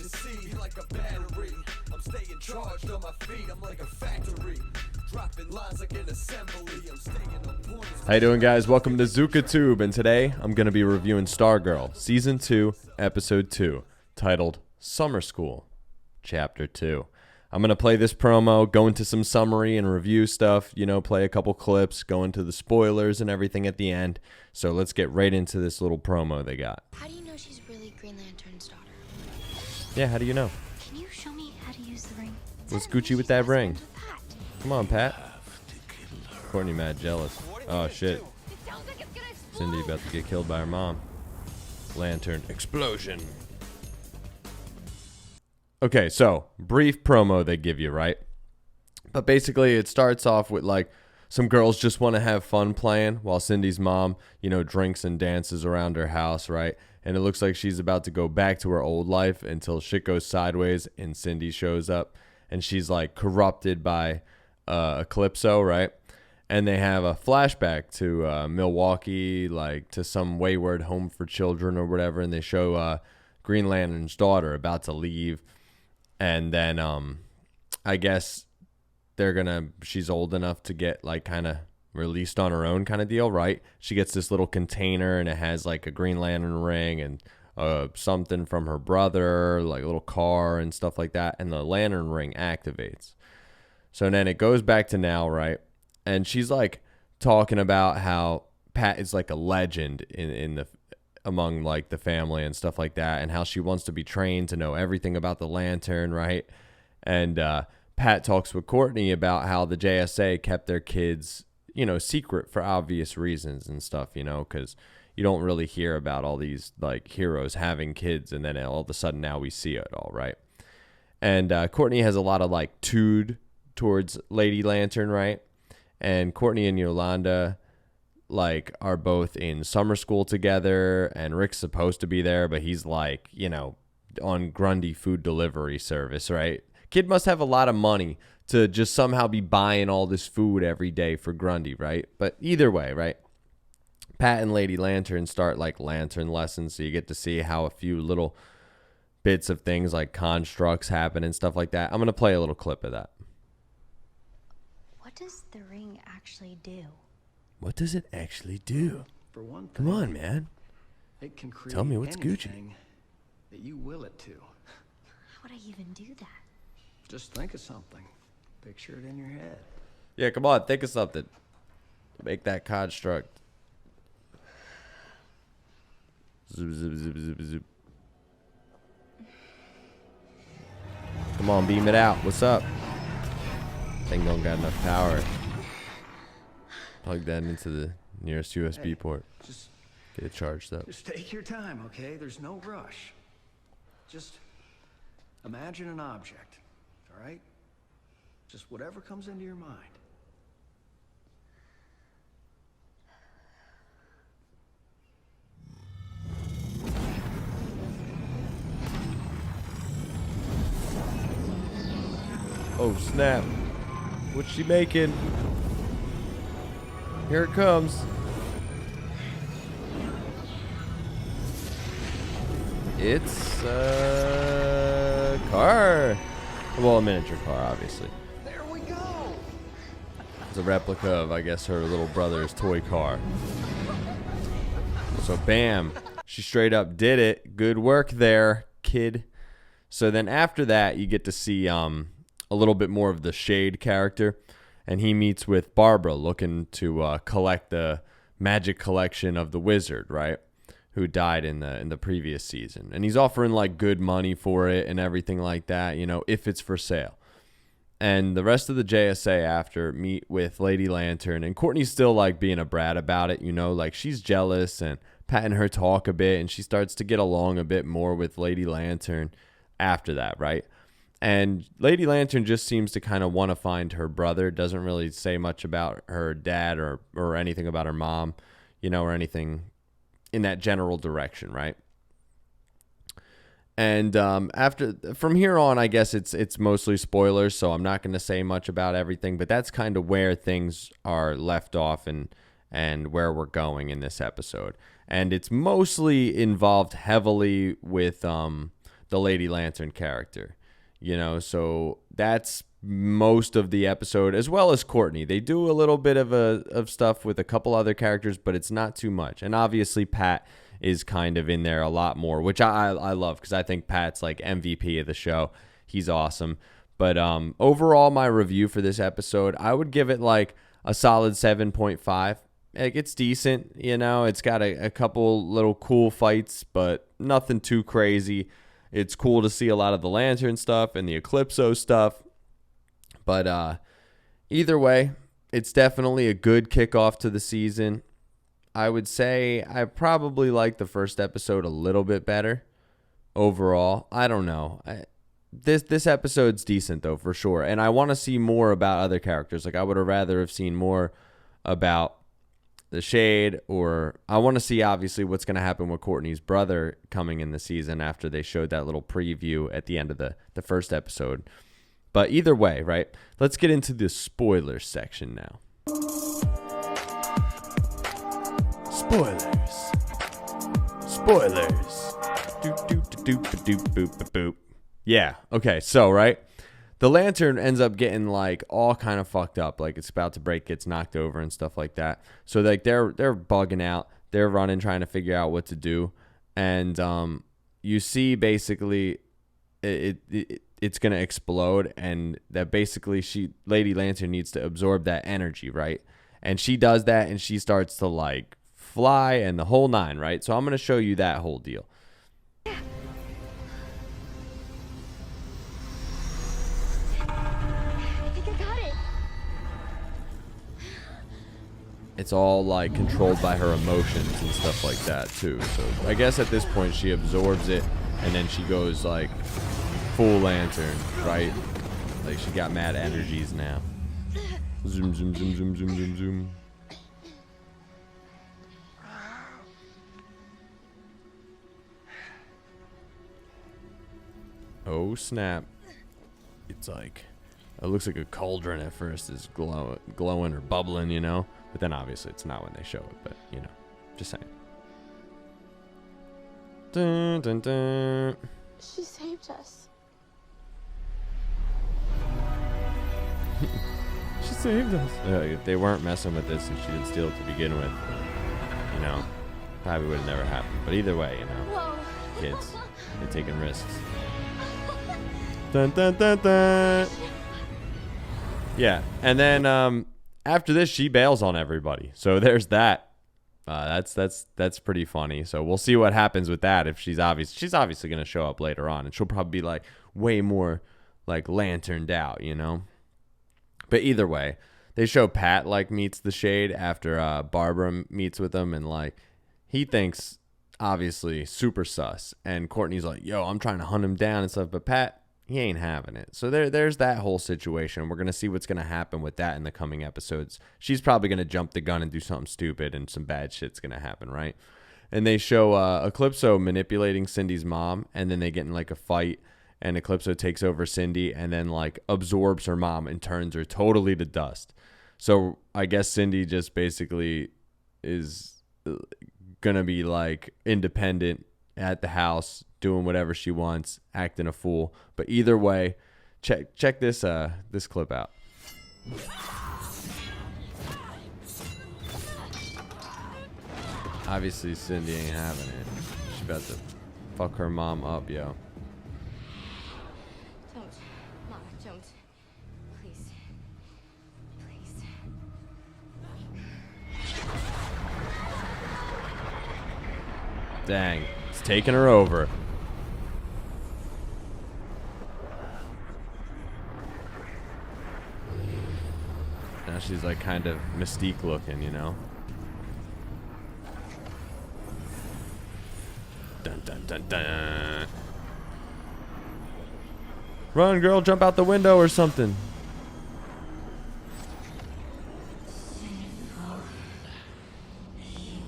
to see like a battery. I'm staying charged on my feet, I'm like a factory. Dropping lines like an assembly, I'm staying on point. How you doing, guys? Welcome to ZukaTube, and today I'm going to be reviewing Stargirl, Season 2, Episode 2, titled Summer School, Chapter 2. I'm going to play this promo, go into some summary and review stuff, play a couple clips, go into the spoilers and everything at the end. So let's get right into this little promo they got. How do you know she's really Green Lantern's daughter? Yeah, how do you know? Can you show me how to use the ring? What's Gucci with that ring? Come on, Pat. Courtney mad jealous. Oh, shit. Cindy about to get killed by her mom. Lantern explosion. Okay, so brief promo they give you, right? But basically it starts off with like some girls just want to have fun playing while Cindy's mom, drinks and dances around her house, right? And it looks like she's about to go back to her old life until shit goes sideways and Cindy shows up and she's like corrupted by Eclipso, right? And they have a flashback to Milwaukee, like to some wayward home for children or whatever, and they show Green Lantern's daughter about to leave. And then I guess she's old enough to get like kind of released on her own kind of deal, right? She gets this little container and it has like a Green Lantern ring and something from her brother, like a little car and stuff like that. And the Lantern ring activates. So then it goes back to now, right? And she's like talking about how Pat is like a legend among like the family and stuff like that, and how she wants to be trained to know everything about the Lantern, right? And Pat talks with Courtney about how the JSA kept their kids, secret for obvious reasons and stuff, because you don't really hear about all these like heroes having kids, and then all of a sudden now we see it all, right? And Courtney has a lot of like towards Lady Lantern, right? And Courtney and Yolanda like are both in summer school together, and Rick's supposed to be there, but he's like, on Grundy food delivery service, right? Kid must have a lot of money to just somehow be buying all this food every day for Grundy, right? But either way, right? Pat and Lady Lantern start like lantern lessons, so you get to see how a few little bits of things like constructs happen and stuff like that. I'm going to play a little clip of that. What does the ring actually do? What does it actually do? For one thing, Come on, man. it can create Tell me what's Gucci. anything that you will it to. How would I even do that? Just think of something. Picture it in your head. Yeah, come on, think of something. Make that construct. Zoop, zoop, zoop, zoop, zoop. Come on, beam it out. What's up? Thing don't got enough power. Plug that into the nearest USB port. Just Get it charged up. take your time, okay? There's no rush. Just imagine an object, all right? Just whatever comes into your mind. Oh, snap. What's she making? Here it comes. It's a car. Well, a miniature car, obviously. There we go. It's a replica of, I guess, her little brother's toy car. So, bam. She straight up did it. Good work there, kid. So then after that, you get to see a little bit more of the Shade character. And he meets with Barbara looking to collect the magic collection of the wizard, right? Who died in the previous season. And he's offering like good money for it and everything like that, if it's for sale. And the rest of the JSA after meet with Lady Lantern. And Courtney's still like being a brat about it, like she's jealous and patting her talk a bit. And she starts to get along a bit more with Lady Lantern after that, right? And Lady Lantern just seems to kind of want to find her brother. Doesn't really say much about her dad or anything about her mom, or anything in that general direction, right? And from here on, I guess it's mostly spoilers, so I'm not going to say much about everything, but that's kind of where things are left off and where we're going in this episode. And it's mostly involved heavily with the the Lady Lantern character, you know. So that's most of the episode, as well as Courtney. They do a little bit of stuff with a couple other characters, but it's not too much. And obviously Pat is kind of in there a lot more, which I love, because I think Pat's like MVP of the show. He's awesome. But overall, my review for this episode, I would give it like a solid 7.5. Like, it's decent, you know. It's got a couple little cool fights, but nothing too crazy. It's cool to see a lot of the Lantern stuff and the Eclipso stuff. But either way, it's definitely a good kickoff to the season. I would say I probably like the first episode a little bit better overall. I don't know. This episode's decent, though, for sure. And I want to see more about other characters. Like, I would have rather have seen more about the Shade, or I want to see, obviously, what's going to happen with Courtney's brother coming in the season after they showed that little preview at the end of the first episode. But either way, right? Let's get into the spoilers section now. Spoilers. Boop. Yeah. Okay. So, right, the Lantern ends up getting like all kind of fucked up. Like, it's about to break, gets knocked over and stuff like that. So like they're bugging out. They're running, trying to figure out what to do. And you see basically it's gonna explode, and that basically Lady Lantern needs to absorb that energy, right? And she does that, and she starts to like fly and the whole nine, right? So I'm gonna show you that whole deal. It's all like controlled by her emotions and stuff like that too. So I guess at this point she absorbs it, and then she goes like full Lantern, right? Like, she got mad energies now. Zoom, zoom, zoom, zoom, zoom, zoom, zoom. Oh snap. It's like, it looks like a cauldron at first, is glowing or bubbling, you know? But then obviously it's not when they show it, but you know, just saying. Dun, dun, dun. She saved us. She saved us. If they weren't messing with this and she didn't steal it to begin with, you know, probably would have never happened. But either way, you know, Whoa. kids, they're taking risks. Dun, dun, dun, dun. Yeah, and then after this, she bails on everybody. So there's that. That's pretty funny. So we'll see what happens with that. If she's obviously gonna show up later on, and she'll probably be like way more like lanterned out, you know. But either way, they show Pat like meets the Shade after Barbara meets with him, and like he thinks obviously super sus, and Courtney's like, yo, I'm trying to hunt him down and stuff, but Pat, he ain't having it. So there's that whole situation. We're gonna see what's gonna happen with that in the coming episodes. She's probably gonna jump the gun and do something stupid, and some bad shit's gonna happen, right? And they show Eclipso manipulating Cindy's mom, and then they get in like a fight, and Eclipso takes over Cindy and then like absorbs her mom and turns her totally to dust. So I guess Cindy just basically is gonna be like independent at the house, doing whatever she wants, acting a fool. But either way, check this this clip out. Obviously Cindy ain't having it. She's about to fuck her mom up, yo. Don't. Mama, don't. Please. Please. Dang, it's taking her over. Now she's like kind of Mystique looking, you know? Dun dun dun dun. Run, girl, jump out the window or something.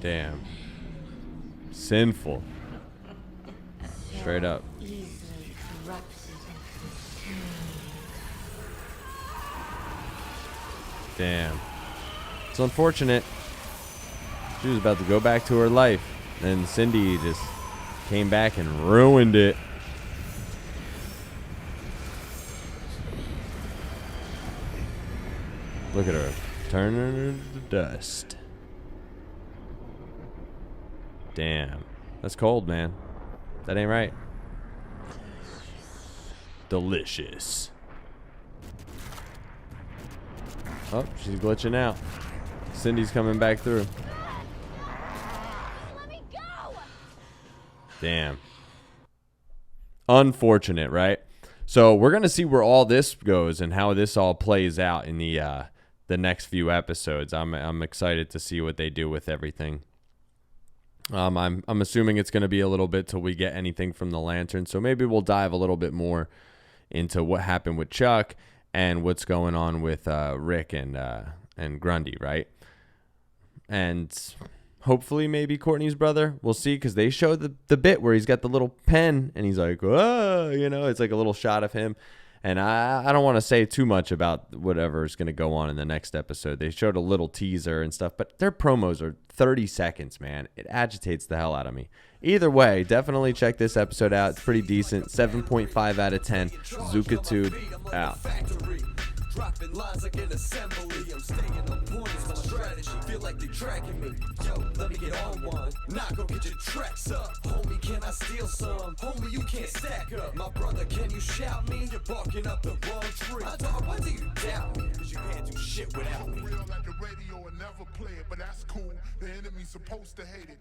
Damn. Sinful. Straight up. Easily corrupted and consumed. Damn. It's unfortunate. She was about to go back to her life. And Cindy just came back and ruined it. Look at her. Turning her to dust. Damn. That's cold, man. That ain't right. Delicious. Oh, she's glitching out. Cindy's coming back through. Let me go! Damn. Unfortunate, right? So we're gonna see where all this goes and how this all plays out in the next few episodes. I'm excited to see what they do with everything. I'm assuming it's gonna be a little bit till we get anything from the Lantern. So maybe we'll dive a little bit more into what happened with Chuck and what's going on with Rick and Grundy, right? And hopefully maybe Courtney's brother. We'll see, because they show the bit where he's got the little pen and he's like, oh, you know, it's like a little shot of him. And I don't want to say too much about whatever is going to go on in the next episode. They showed a little teaser and stuff, but their promos are 30 seconds, man. It agitates the hell out of me. Either way, definitely check this episode out. It's pretty decent. 7.5 out of 10. Zookitude out. Dropping lines like an assembly. I'm staying on point, it's my strategy. Feel like they tracking me. Yo, let me get on one. Now go get your tracks up. Homie, can I steal some? Homie, you can't stack up. My brother, can you shout me? You're barking up the wrong tree. My dog, why do you doubt me? Cause you can't do shit without me. Real like the radio and never play it, but that's cool. The enemy's supposed to hate it.